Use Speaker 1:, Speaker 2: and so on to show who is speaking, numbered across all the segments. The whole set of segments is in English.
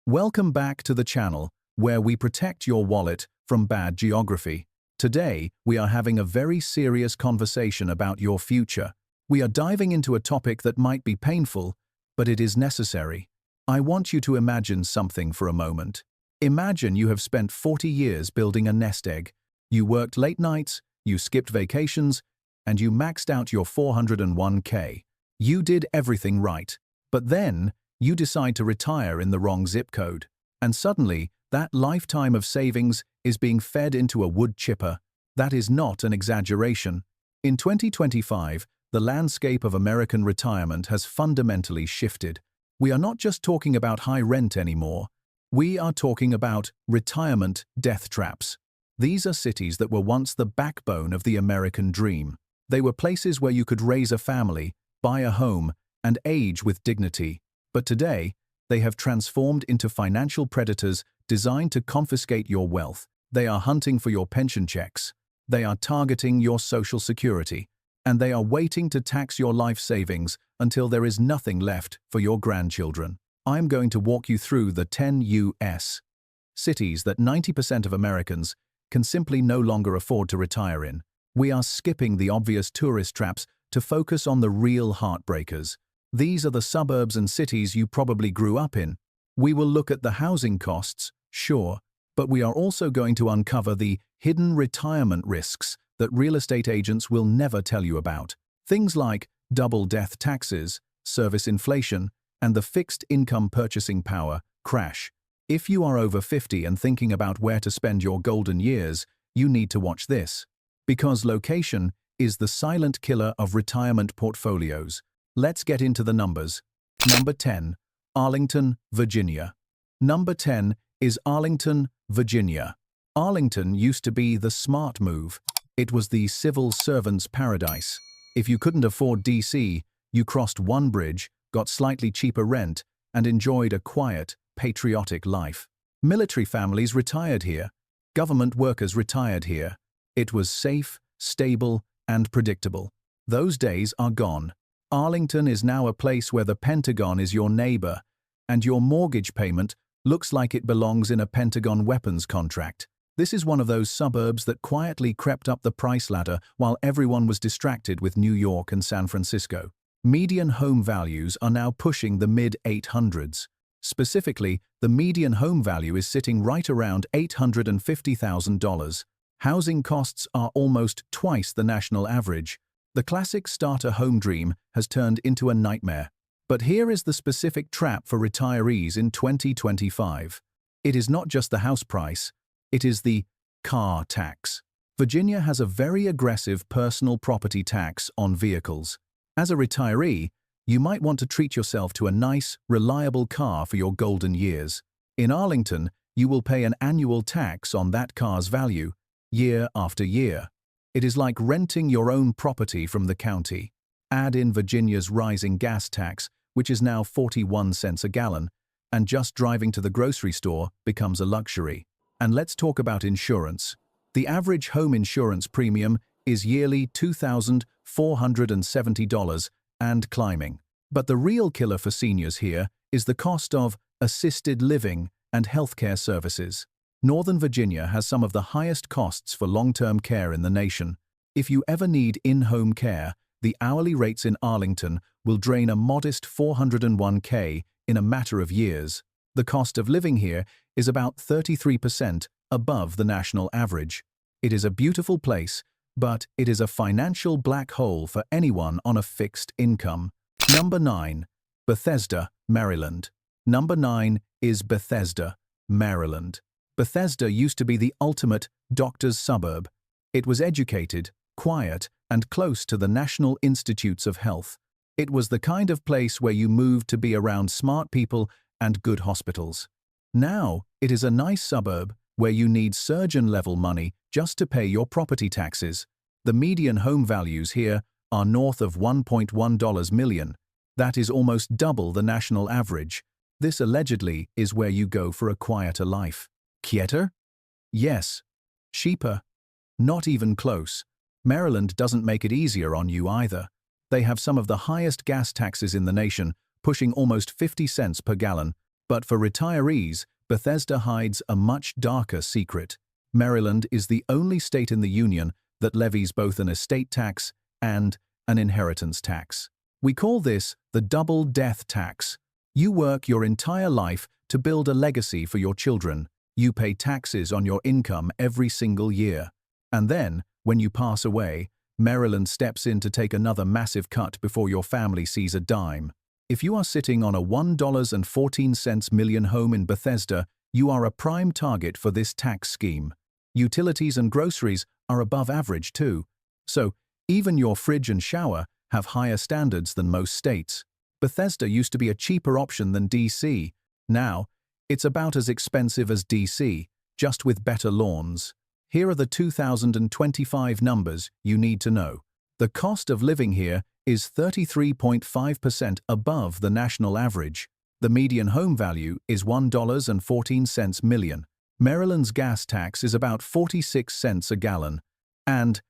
Speaker 1: Welcome back to the channel, where we protect your wallet from bad geography. Today, we are having a very serious conversation about your future. We are diving into a topic that might be painful, but it is necessary. I want you to imagine something for a moment. Imagine you have spent 40 years building a nest egg. You worked late nights, you skipped vacations, and you maxed out your 401k. You did everything right. But then, you decide to retire in the wrong zip code. And suddenly, that lifetime of savings is being fed into a wood chipper. That is not an exaggeration. In 2025, the landscape of American retirement has fundamentally shifted. We are not just talking about high rent anymore. We are talking about retirement death traps. These are cities that were once the backbone of the American dream. They were places where you could raise a family, buy a home, and age with dignity. But today, they have transformed into financial predators designed to confiscate your wealth. They are hunting for your pension checks. They are targeting your social security. And they are waiting to tax your life savings until there is nothing left for your grandchildren. I'm going to walk you through the 10 U.S. cities that 90% of Americans can simply no longer afford to retire in. We are skipping the obvious tourist traps to focus on the real heartbreakers. These are the suburbs and cities you probably grew up in. We will look at the housing costs, sure, but we are also going to uncover the hidden retirement risks that real estate agents will never tell you about. Things like double death taxes, service inflation, and the fixed income purchasing power crash. If you are over 50 and thinking about where to spend your golden years, you need to watch this. Because location is the silent killer of retirement portfolios. Let's get into the numbers. Number 10, Arlington, Virginia. Number 10 is Arlington, Virginia. Arlington used to be the smart move. It was the civil servant's paradise. If you couldn't afford D.C., you crossed one bridge, got slightly cheaper rent, and enjoyed a quiet, patriotic life. Military families retired here. Government workers retired here. It was safe, stable, and predictable. Those days are gone. Arlington is now a place where the Pentagon is your neighbor, and your mortgage payment looks like it belongs in a Pentagon weapons contract. This is one of those suburbs that quietly crept up the price ladder while everyone was distracted with New York and San Francisco. Median home values are now pushing the mid-800s. Specifically, the median home value is sitting right around $850,000. Housing costs are almost twice the national average. The classic starter home dream has turned into a nightmare. But here is the specific trap for retirees in 2025. It is not just the house price, it is the car tax. Virginia has a very aggressive personal property tax on vehicles. As a retiree, you might want to treat yourself to a nice, reliable car for your golden years. In Arlington, you will pay an annual tax on that car's value, year after year. It is like renting your own property from the county. Add in Virginia's rising gas tax, which is now 41 cents a gallon, and just driving to the grocery store becomes a luxury. And let's talk about insurance. The average home insurance premium is yearly $2,470 and climbing. But the real killer for seniors here is the cost of assisted living and healthcare services. Northern Virginia has some of the highest costs for long-term care in the nation. If you ever need in-home care, the hourly rates in Arlington will drain a modest $401k in a matter of years. The cost of living here is about 33% above the national average. It is a beautiful place, but it is a financial black hole for anyone on a fixed income. Number 9, Bethesda, Maryland. Number 9 is Bethesda, Maryland. Bethesda used to be the ultimate doctor's suburb. It was educated, quiet, and close to the National Institutes of Health. It was the kind of place where you moved to be around smart people and good hospitals. Now, it is a nice suburb where you need surgeon-level money just to pay your property taxes. The median home values here are north of $1.1 million. That is almost double the national average. This allegedly is where you go for a quieter life. Quieter? Yes. Cheaper? Not even close. Maryland doesn't make it easier on you either. They have some of the highest gas taxes in the nation, pushing almost 50 cents per gallon, But for retirees, Bethesda hides a much darker secret. Maryland is the only state in the union that levies both an estate tax and an inheritance tax. We call this the double death tax. You work your entire life to build a legacy for your children. You pay taxes on your income every single year. And then, when you pass away, Maryland steps in to take another massive cut before your family sees a dime. If you are sitting on a $1.14 million home in Bethesda, you are a prime target for this tax scheme. Utilities and groceries are above average too. So, even your fridge and shower have higher standards than most states. Bethesda used to be a cheaper option than DC. Now, it's about as expensive as DC, just with better lawns. Here are the 2025 numbers you need to know. The cost of living here is 33.5% above the national average. The median home value is $1.14 million. Maryland's gas tax is about 46 cents a gallon. And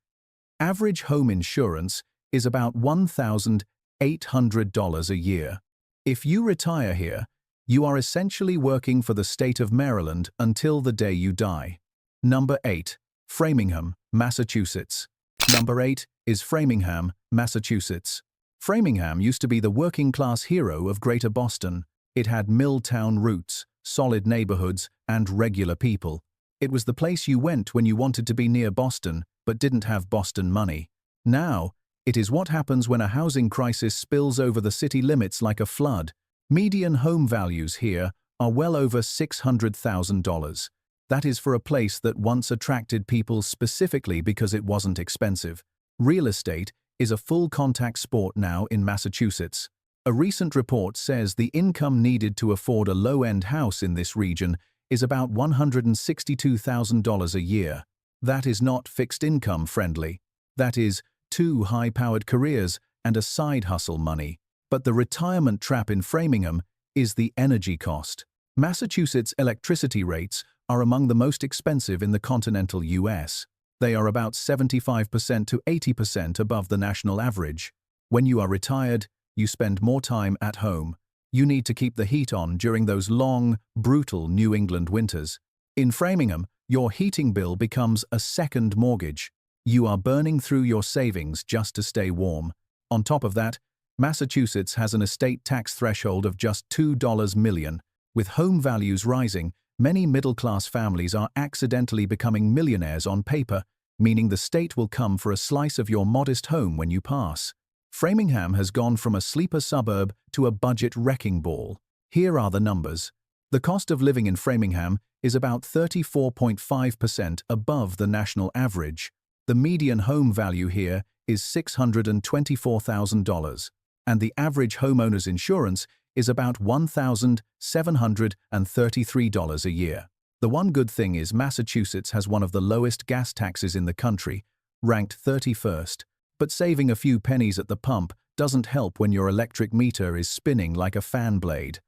Speaker 1: average home insurance is about $1,800 a year. If you retire here, you are essentially working for the state of Maryland until the day you die. Number 8. Framingham, Massachusetts. Number 8 is Framingham, Massachusetts. Framingham used to be the working-class hero of Greater Boston. It had mill-town roots, solid neighborhoods, and regular people. It was the place you went when you wanted to be near Boston, but didn't have Boston money. Now, it is what happens when a housing crisis spills over the city limits like a flood. Median home values here are well over $600,000. That is for a place that once attracted people specifically because it wasn't expensive. Real estate is a full-contact sport now in Massachusetts. A recent report says the income needed to afford a low-end house in this region is about $162,000 a year. That is not fixed income friendly. That is 2 high-powered careers and a side hustle money. But the retirement trap in Framingham is the energy cost. Massachusetts' electricity rates are among the most expensive in the continental US. They are about 75% to 80% above the national average. When you are retired, you spend more time at home. You need to keep the heat on during those long, brutal New England winters. In Framingham, your heating bill becomes a second mortgage. You are burning through your savings just to stay warm. On top of that, Massachusetts has an estate tax threshold of just $2 million. With home values rising, many middle-class families are accidentally becoming millionaires on paper, meaning the state will come for a slice of your modest home when you pass. Framingham has gone from a sleeper suburb to a budget wrecking ball. Here are the numbers. The cost of living in Framingham is about 34.5% above the national average. The median home value here is $624,000, and the average homeowner's insurance is about $1,733 a year. The one good thing is Massachusetts has one of the lowest gas taxes in the country, ranked 31st, but saving a few pennies at the pump doesn't help when your electric meter is spinning like a fan blade.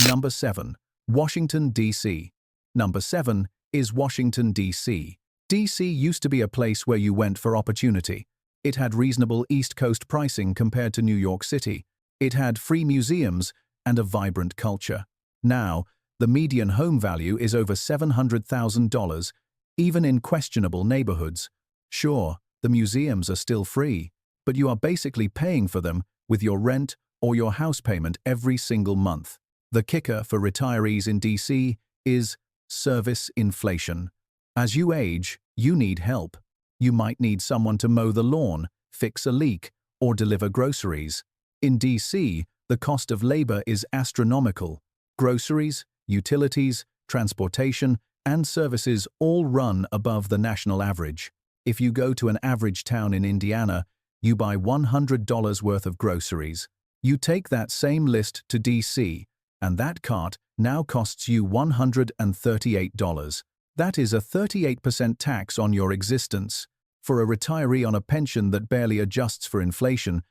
Speaker 1: Number 7. Washington, D.C. Number 7 is Washington, D.C. D.C. used to be a place where you went for opportunity. It had reasonable East Coast pricing compared to New York City. It had free museums and a vibrant culture. Now, the median home value is over $700,000, even in questionable neighborhoods. Sure, the museums are still free, but you are basically paying for them with your rent or your house payment every single month. The kicker for retirees in DC is service inflation. As you age, you need help. You might need someone to mow the lawn, fix a leak, or deliver groceries. In DC, the cost of labor is astronomical. Groceries, utilities, transportation, and services all run above the national average. If you go to an average town in Indiana, you buy $100 worth of groceries. You take that same list to DC, and that cart now costs you $138. That is a 38% tax on your existence. For a retiree on a pension that barely adjusts for inflation,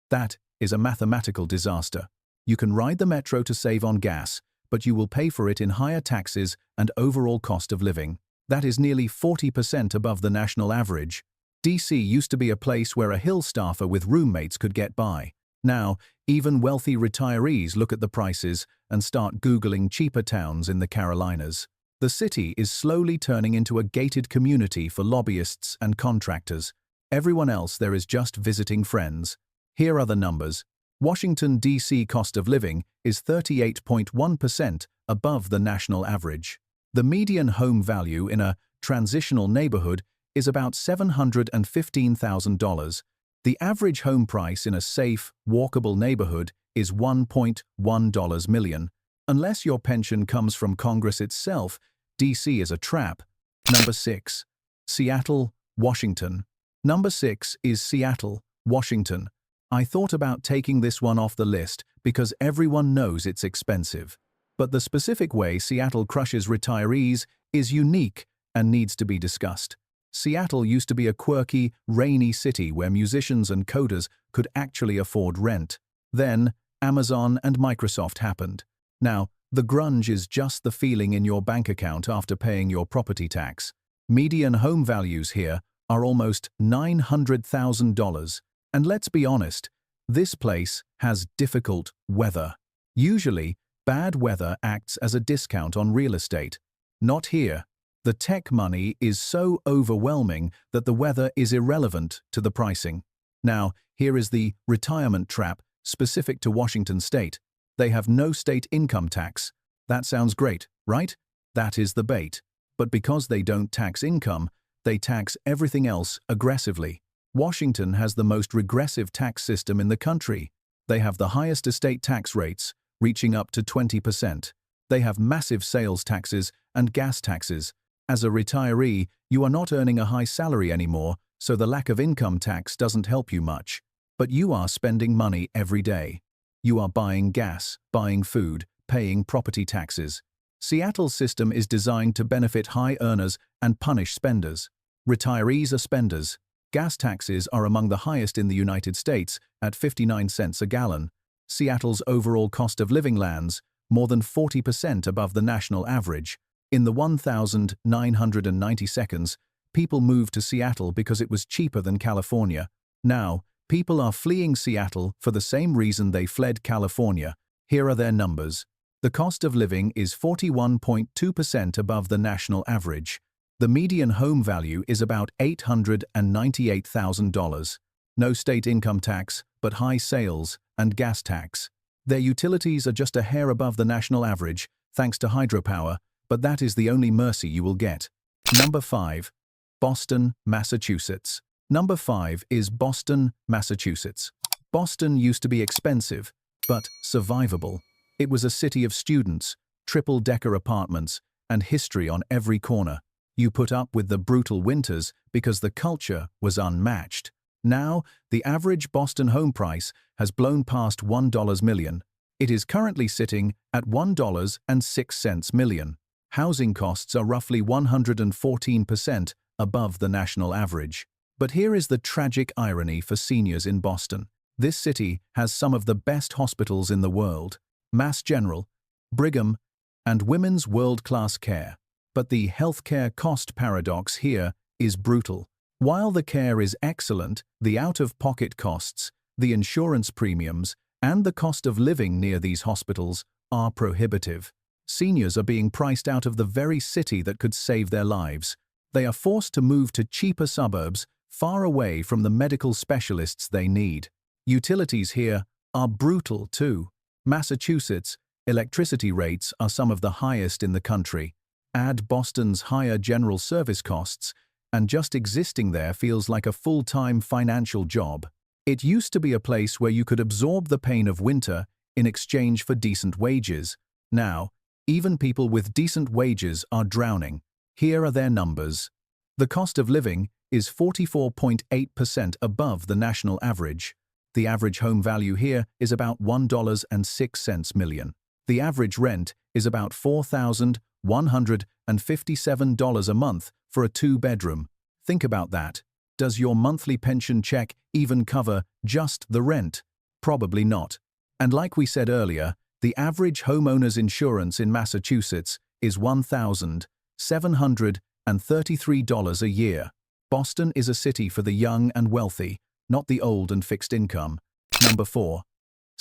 Speaker 1: that is a mathematical disaster. You can ride the metro to save on gas, but you will pay for it in higher taxes and overall cost of living. That is nearly 40% above the national average. DC used to be a place where a hill staffer with roommates could get by. Now, even wealthy retirees look at the prices and start Googling cheaper towns in the Carolinas. The city is slowly turning into a gated community for lobbyists and contractors. Everyone else there is just visiting friends. Here are the numbers. Washington, D.C. cost of living is 38.1% above the national average. The median home value in a transitional neighborhood is about $715,000. The average home price in a safe, walkable neighborhood is $1.1 million. Unless your pension comes from Congress itself, D.C. is a trap. Number 6. Seattle, Washington. Number 6 is Seattle, Washington. I thought about taking this one off the list because everyone knows it's expensive. But the specific way Seattle crushes retirees is unique and needs to be discussed. Seattle used to be a quirky, rainy city where musicians and coders could actually afford rent. Then, Amazon and Microsoft happened. Now, the grunge is just the feeling in your bank account after paying your property tax. Median home values here are almost $900,000. And let's be honest, this place has difficult weather. Usually, bad weather acts as a discount on real estate. Not here. The tech money is so overwhelming that the weather is irrelevant to the pricing. Now, here is the retirement trap specific to Washington state. They have no state income tax. That sounds great, right? That is the bait. But because they don't tax income, they tax everything else aggressively. Washington has the most regressive tax system in the country. They have the highest estate tax rates, reaching up to 20%. They have massive sales taxes and gas taxes. As a retiree, you are not earning a high salary anymore, so the lack of income tax doesn't help you much. But you are spending money every day. You are buying gas, buying food, paying property taxes. Seattle's system is designed to benefit high earners and punish spenders. Retirees are spenders. Gas taxes are among the highest in the United States at 59 cents a gallon. Seattle's overall cost of living lands more than 40% above the national average. In the 1,990 seconds, people moved to Seattle because it was cheaper than California. Now, people are fleeing Seattle for the same reason they fled California. Here are their numbers. The cost of living is 41.2% above the national average. The median home value is about $898,000. No state income tax, but high sales and gas tax. Their utilities are just a hair above the national average, thanks to hydropower, but that is the only mercy you will get. Number 5. Boston, Massachusetts. Number 5 is Boston, Massachusetts. Boston used to be expensive, but survivable. It was a city of students, triple-decker apartments, and history on every corner. You put up with the brutal winters because the culture was unmatched. Now, the average Boston home price has blown past $1 million. It is currently sitting at $1.06 million. Housing costs are roughly 114% above the national average. But here is the tragic irony for seniors in Boston. This city has some of the best hospitals in the world: Mass General, Brigham, and Women's world-class care. But the healthcare cost paradox here is brutal. While the care is excellent, the out-of-pocket costs, the insurance premiums, and the cost of living near these hospitals are prohibitive. Seniors are being priced out of the very city that could save their lives. They are forced to move to cheaper suburbs far away from the medical specialists they need. Utilities here are brutal too. Massachusetts, electricity rates are some of the highest in the country. Add Boston's higher general service costs, and just existing there feels like a full-time financial job. It used to be a place where you could absorb the pain of winter in exchange for decent wages. Now, even people with decent wages are drowning. Here are their numbers. The cost of living is 44.8% above the national average. The average home value here is about $1.06 million. The average rent is about $4,157 a month for a two-bedroom. Think about that. Does your monthly pension check even cover just the rent? Probably not. And like we said earlier, the average homeowner's insurance in Massachusetts is $1,733 a year. Boston is a city for the young and wealthy, not the old and fixed income. Number 4.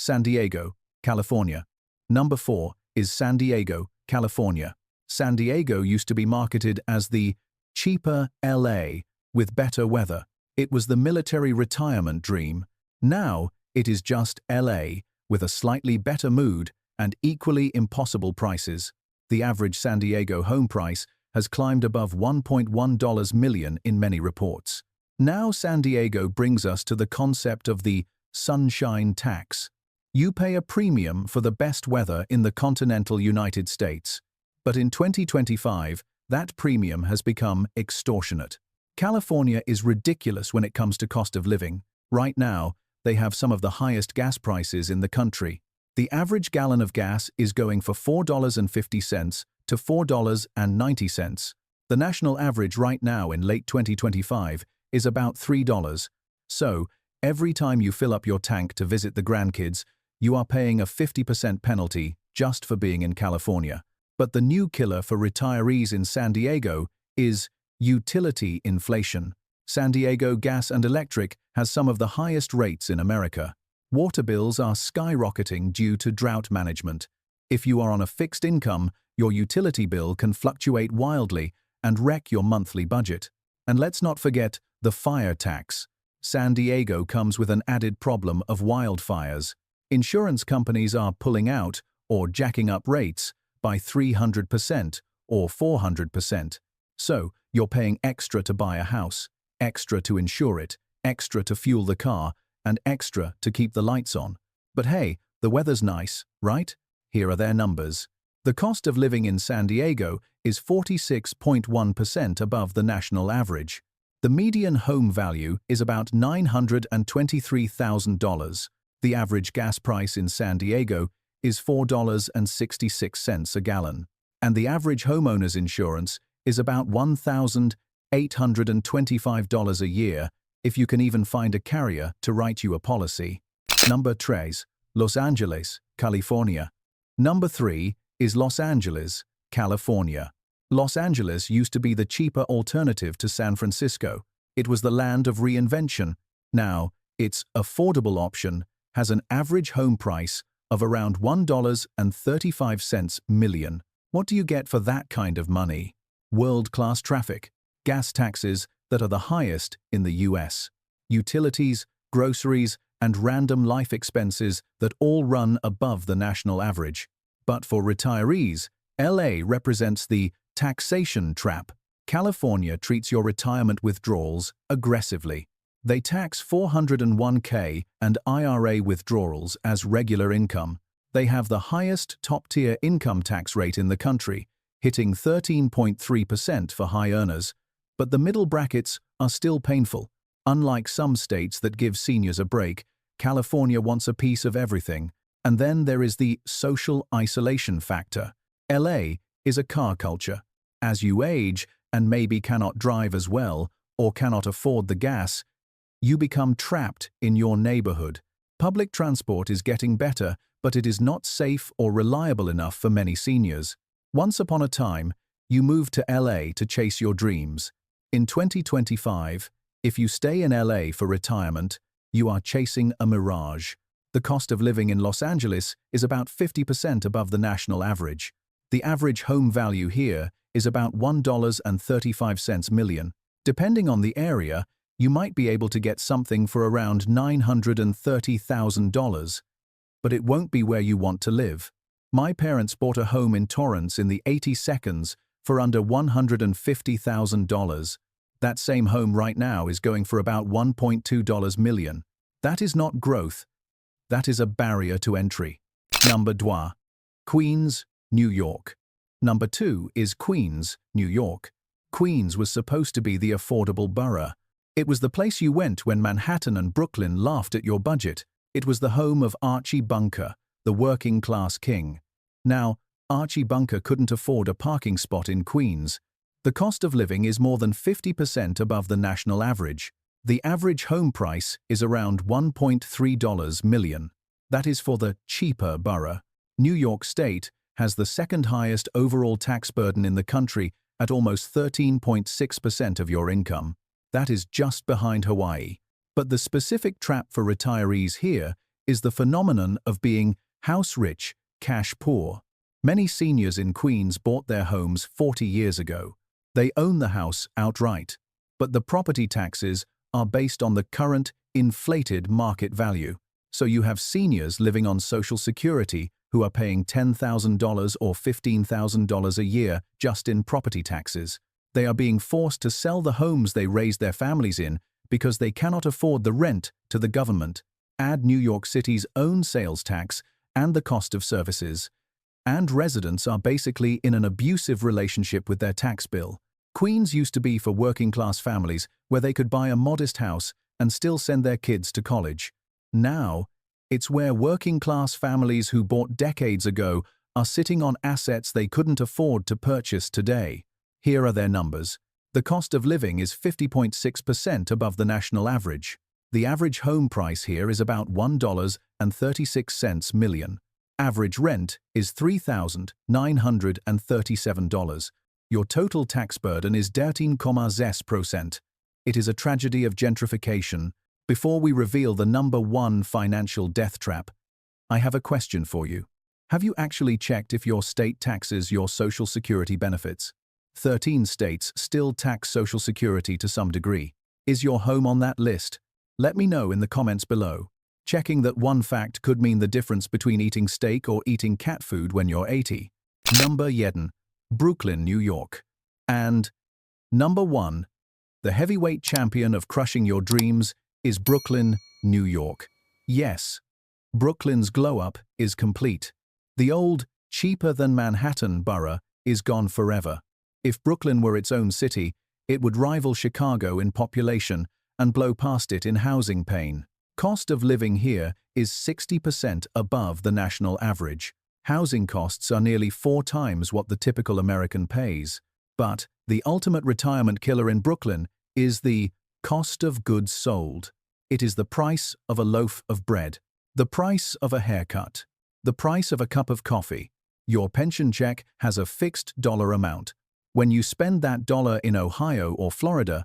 Speaker 1: San Diego, California. Number 4 is San Diego, California. San Diego used to be marketed as the cheaper LA with better weather. It was the military retirement dream. Now, it is just LA with a slightly better mood and equally impossible prices. The average San Diego home price has climbed above $1.1 million in many reports. Now San Diego brings us to the concept of the sunshine tax. You pay a premium for the best weather in the continental United States. But in 2025, that premium has become extortionate. California is ridiculous when it comes to cost of living. Right now, they have some of the highest gas prices in the country. The average gallon of gas is going for $4.50 to $4.90. The national average right now in late 2025 is about $3. So, every time you fill up your tank to visit the grandkids, you are paying a 50% penalty just for being in California. But the new killer for retirees in San Diego is utility inflation. San Diego Gas and Electric has some of the highest rates in America. Water bills are skyrocketing due to drought management. If you are on a fixed income, your utility bill can fluctuate wildly and wreck your monthly budget. And let's not forget the fire tax. San Diego comes with an added problem of wildfires. Insurance companies are pulling out or jacking up rates by 300% or 400%. So, you're paying extra to buy a house, extra to insure it, extra to fuel the car, and extra to keep the lights on. But hey, the weather's nice, right? Here are their numbers. The cost of living in San Diego is 46.1% above the national average. The median home value is about $923,000. The average gas price in San Diego is $4.66 a gallon. And the average homeowner's insurance is about $1,825 a year if you can even find a carrier to write you a policy. Number 3, Los Angeles, California. Number 3 is Los Angeles, California. Los Angeles used to be the cheaper alternative to San Francisco. It was the land of reinvention. Now, its affordable option has an average home price of around $1.35 million. What do you get for that kind of money? World-class traffic, gas taxes that are the highest in the US, utilities, groceries, and random life expenses that all run above the national average. But for retirees, LA represents the taxation trap. California treats your retirement withdrawals aggressively. They tax 401k and IRA withdrawals as regular income. They have the highest top-tier income tax rate in the country, hitting 13.3% for high earners. But the middle brackets are still painful. Unlike some states that give seniors a break, California wants a piece of everything. And then there is the social isolation factor. LA is a car culture. As you age and maybe cannot drive as well or cannot afford the gas, you become trapped in your neighborhood. Public transport is getting better, but it is not safe or reliable enough for many seniors. Once upon a time, you moved to LA to chase your dreams. In 2025, if you stay in LA for retirement, you are chasing a mirage. The cost of living in Los Angeles is about 50% above the national average. The average home value here is about $1.35 million. Depending on the area, you might be able to get something for around $930,000. But it won't be where you want to live. My parents bought a home in Torrance in the 82nds for under $150,000. That same home right now is going for about $1.2 million. That is not growth. That is a barrier to entry. Number 2. Queens, New York. Number 2 is Queens, New York. Queens was supposed to be the affordable borough. It was the place you went when Manhattan and Brooklyn laughed at your budget. It was the home of Archie Bunker, the working-class king. Now, Archie Bunker couldn't afford a parking spot in Queens. The cost of living is more than 50% above the national average. The average home price is around $1.3 million. That is for the cheaper borough. New York State has the second highest overall tax burden in the country at almost 13.6% of your income. That is just behind Hawaii. But the specific trap for retirees here is the phenomenon of being house rich, cash poor. Many seniors in Queens bought their homes 40 years ago. They own the house outright, but the property taxes are based on the current inflated market value. So you have seniors living on Social Security who are paying $10,000 or $15,000 a year just in property taxes. They are being forced to sell the homes they raised their families in because they cannot afford the rent to the government. Add New York City's own sales tax and the cost of services, and residents are basically in an abusive relationship with their tax bill. Queens used to be for working-class families where they could buy a modest house and still send their kids to college. Now, it's where working-class families who bought decades ago are sitting on assets they couldn't afford to purchase today. Here are their numbers. The cost of living is 50.6% above the national average. The average home price here is about $1.36 million. Average rent is $3,937. Your total tax burden is 13,0%. It is a tragedy of gentrification. Before we reveal the #1 financial death trap, I have a question for you. Have you actually checked if your state taxes your Social Security benefits? 13 states still tax Social Security to some degree. Is your home on that list? Let me know in the comments below. Checking that one fact could mean the difference between eating steak or eating cat food when you're 80. Number 1, Brooklyn, New York. And number 1, the heavyweight champion of crushing your dreams is Brooklyn, New York. Yes, Brooklyn's glow-up is complete. The old, cheaper-than-Manhattan borough is gone forever. If Brooklyn were its own city, it would rival Chicago in population and blow past it in housing pain. Cost of living here is 60% above the national average. Housing costs are nearly 4 times what the typical American pays. But the ultimate retirement killer in Brooklyn is the cost of goods sold. It is the price of a loaf of bread, the price of a haircut, the price of a cup of coffee. Your pension check has a fixed dollar amount. When you spend that dollar in Ohio or Florida,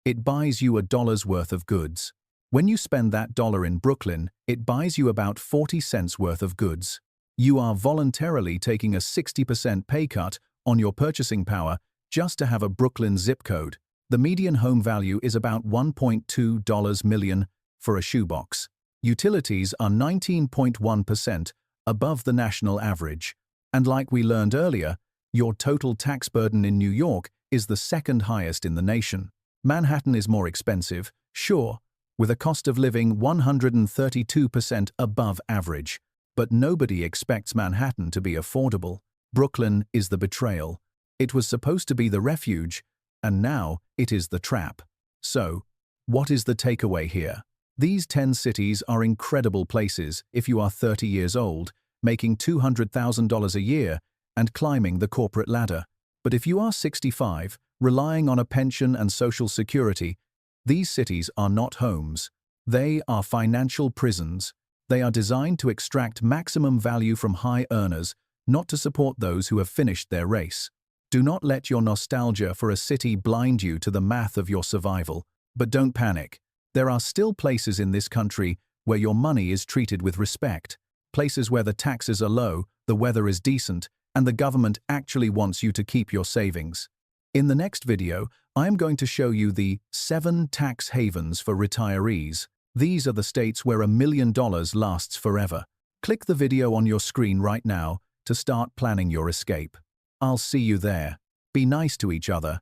Speaker 1: it buys you a dollar's worth of goods. When you spend that dollar in Brooklyn, it buys you about 40 cents worth of goods. You are voluntarily taking a 60% pay cut on your purchasing power just to have a Brooklyn zip code. The median home value is about $1.2 million for a shoebox. Utilities are 19.1% above the national average. And like we learned earlier, your total tax burden in New York is the second highest in the nation. Manhattan is more expensive, sure, with a cost of living 132% above average. But nobody expects Manhattan to be affordable. Brooklyn is the betrayal. It was supposed to be the refuge, and now it is the trap. So, what is the takeaway here? These 10 cities are incredible places if you are 30 years old, making $200,000 a year, and climbing the corporate ladder. But if you are 65, relying on a pension and Social Security, these cities are not homes. They are financial prisons. They are designed to extract maximum value from high earners, not to support those who have finished their race. Do not let your nostalgia for a city blind you to the math of your survival. But don't panic. There are still places in this country where your money is treated with respect. Places where the taxes are low, the weather is decent, and the government actually wants you to keep your savings. In the next video, I am going to show you the 7 tax havens for retirees. These are the states where $1 million lasts forever. Click the video on your screen right now to start planning your escape. I'll see you there. Be nice to each other